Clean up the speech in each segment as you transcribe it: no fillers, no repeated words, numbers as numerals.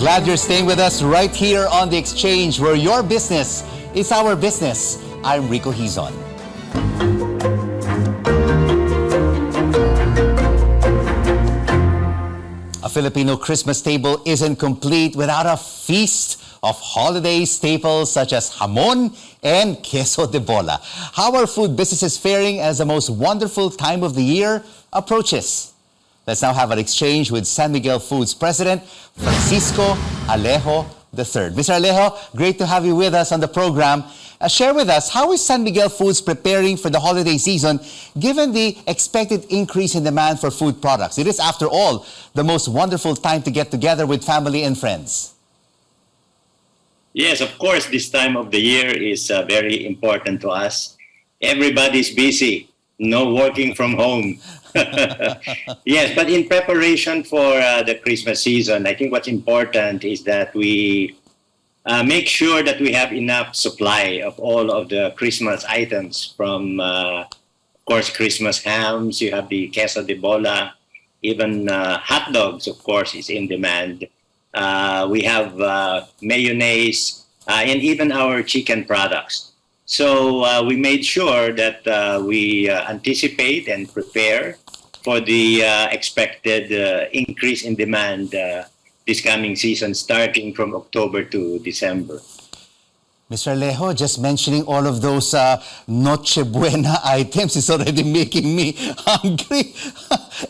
Glad you're staying with us right here on The Exchange, where your business is our business. I'm Rico Hizon. A Filipino Christmas table isn't complete without a feast of holiday staples such as hamon and queso de bola. How are food businesses faring as the most wonderful time of the year approaches? Let's now have an exchange with San Miguel Foods President Francisco Alejo III. Mr. Alejo, great to have you with us on the program. Share with us, how is San Miguel Foods preparing for the holiday season given the expected increase in demand for food products? It is, after all, the most wonderful time to get together with family and friends. Yes, of course, this time of the year is very important to us. Everybody's busy, no working from home. Yes, but in preparation for the Christmas season, I think what's important is that we make sure that we have enough supply of all of the Christmas items from, of course, Christmas hams. You have the queso de bola, even hot dogs, of course, is in demand. We have mayonnaise and even our chicken products. So we made sure that we anticipate and prepare for the expected increase in demand this coming season, starting from October to December. Mr. Alejo, just mentioning all of those Noche Buena items is already making me hungry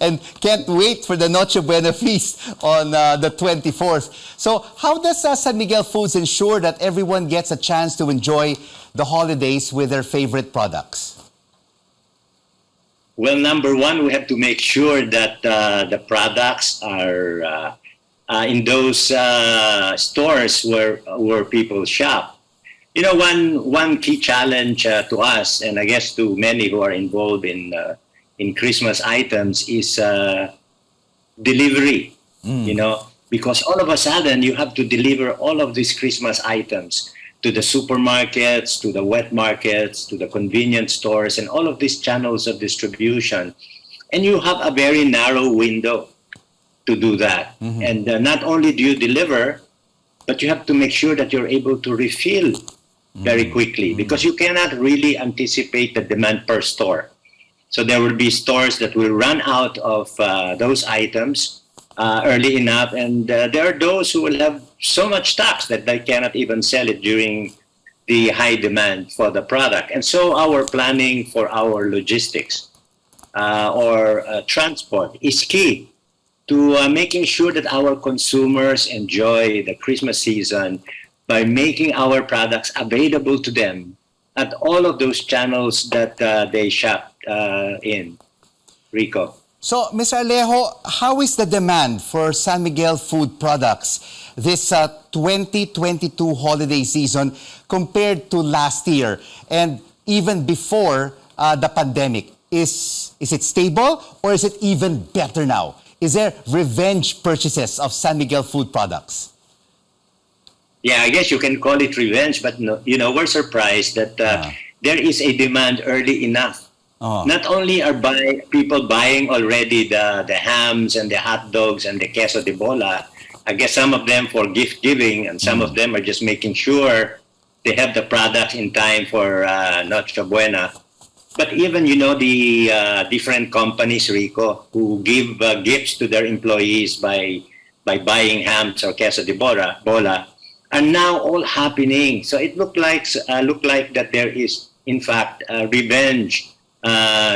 and can't wait for the Noche Buena feast on the 24th. So how does San Miguel Foods ensure that everyone gets a chance to enjoy the holidays with their favorite products? Well, number one, we have to make sure that the products are in those stores where people shop. You know, one key challenge to us, and I guess to many who are involved in Christmas items, is delivery. You know, because all of a sudden you have to deliver all of these Christmas items to the supermarkets, to the wet markets, to the convenience stores, and all of these channels of distribution. And you have a very narrow window to do that. And not only do you deliver, but you have to make sure that you're able to refill very quickly, because you cannot really anticipate the demand per store. So there will be stores that will run out of those items early enough, and there are those who will have so much stocks that they cannot even sell it during the high demand for the product. And so our planning for our logistics or transport is key to making sure that our consumers enjoy the Christmas season by making our products available to them at all of those channels that they shop in. Rico. So, Mr. Alejo, how is the demand for San Miguel food products this 2022 holiday season compared to last year and even before the pandemic? Is it stable or is it even better now? Is there revenge purchases of San Miguel food products? Yeah, I guess you can call it revenge, but no, you know, we're surprised that there is a demand early enough. Not only are people buying already the hams and the hot dogs and the queso de bola, I guess some of them for gift giving, and some of them are just making sure they have the products in time for Noche Buena. But even, you know, the different companies, Rico, who give gifts to their employees by buying hams or queso de bola are now all happening. So it look like that there is, in fact, revenge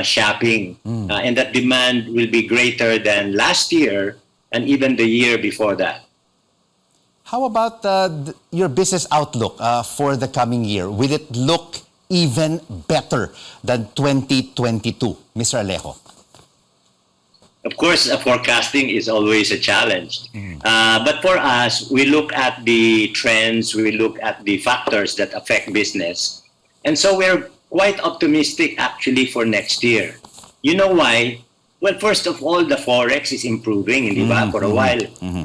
shopping, and that demand will be greater than last year and even the year before that. How about your business outlook for the coming year? Will it look even better than 2022, Mr. Alejo? Of course, forecasting is always a challenge. But for us, we look at the trends, we look at the factors that affect business. And so we're quite optimistic actually for next year. You know why? Well, first of all, the Forex is improving, di ba? For a while,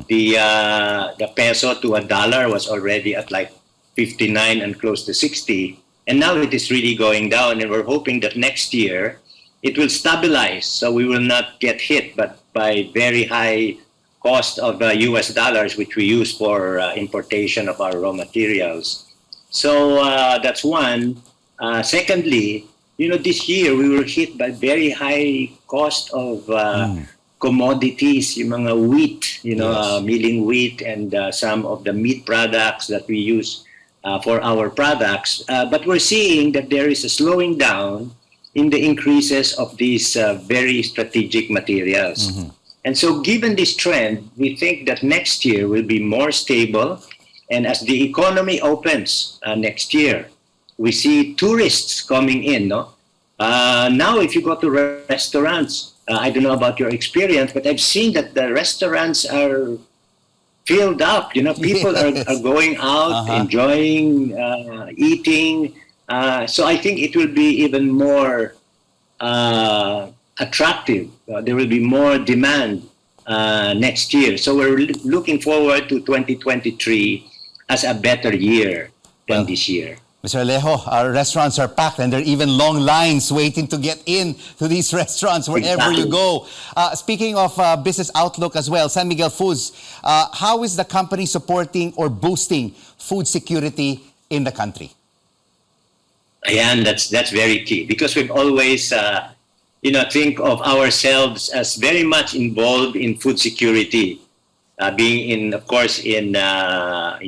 the peso to a dollar was already at like 59 and close to 60. And now it is really going down, and we're hoping that next year it will stabilize, so we will not get hit but by very high cost of US dollars, which we use for importation of our raw materials. So that's one. Secondly, this year we were hit by very high cost of commodities, yung mga wheat, Yes. milling wheat and some of the meat products that we use for our products. But we're seeing that there is a slowing down in the increases of these very strategic materials. And so given this trend, we think that next year will be more stable. And as the economy opens next year, we see tourists coming in. No? Now, if you go to restaurants, I don't know about your experience, but I've seen that the restaurants are filled up. People Yes. are going out, enjoying, eating. So I think it will be even more attractive. There will be more demand next year. So we're looking forward to 2023 as a better year than Well, this year. Mr. Alejo, our restaurants are packed and there are even long lines waiting to get in to these restaurants wherever you Exactly. go. Speaking of business outlook as well, San Miguel Foods, how is the company supporting or boosting food security in the country? Ayan, that's very key because we've always think of ourselves as very much involved in food security, being of course, in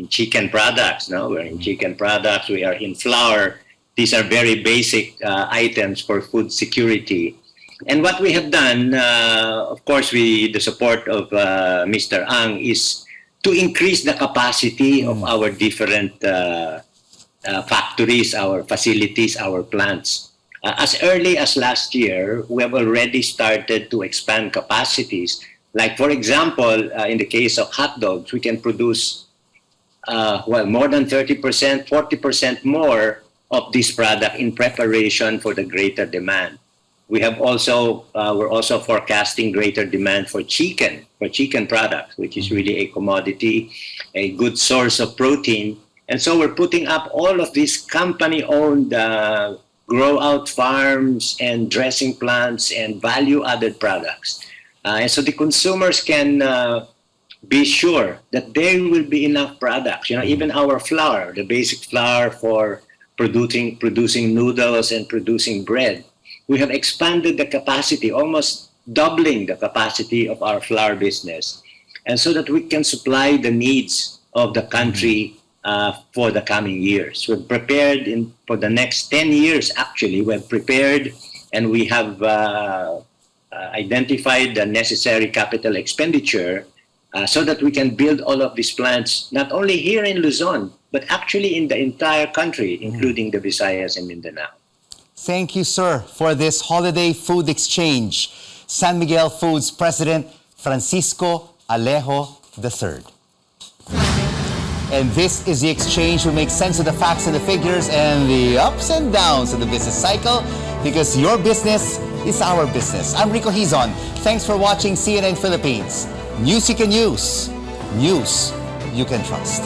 chicken products. No, we're in chicken products. We are in flour. These are very basic items for food security. And what we have done, of course, the support of Mr. Ang is to increase the capacity of our different factories, our facilities, our plants. As early as last year, we have already started to expand capacities. Like, for example, in the case of hot dogs, we can produce more than 30%, 40% more of this product in preparation for the greater demand. We're also forecasting greater demand for chicken products, which is really a commodity, a good source of protein. And so we're putting up all of these company-owned grow-out farms and dressing plants and value-added products. And so the consumers can be sure that there will be enough products. Even our flour, the basic flour for producing noodles and producing bread, we have expanded the capacity, almost doubling the capacity of our flour business, and so that we can supply the needs of the country for the coming years. We've prepared for the next 10 years, actually. We've prepared and we have identified the necessary capital expenditure so that we can build all of these plants, not only here in Luzon, but actually in the entire country, including the Visayas and Mindanao. Thank you, sir, for this holiday food exchange. San Miguel Foods President Francisco Alejo III. And this is the exchange. We make sense of the facts and the figures and the ups and downs of the business cycle because your business is our business. I'm Rico Hizon. Thanks for watching CNN Philippines. News you can use. News you can trust.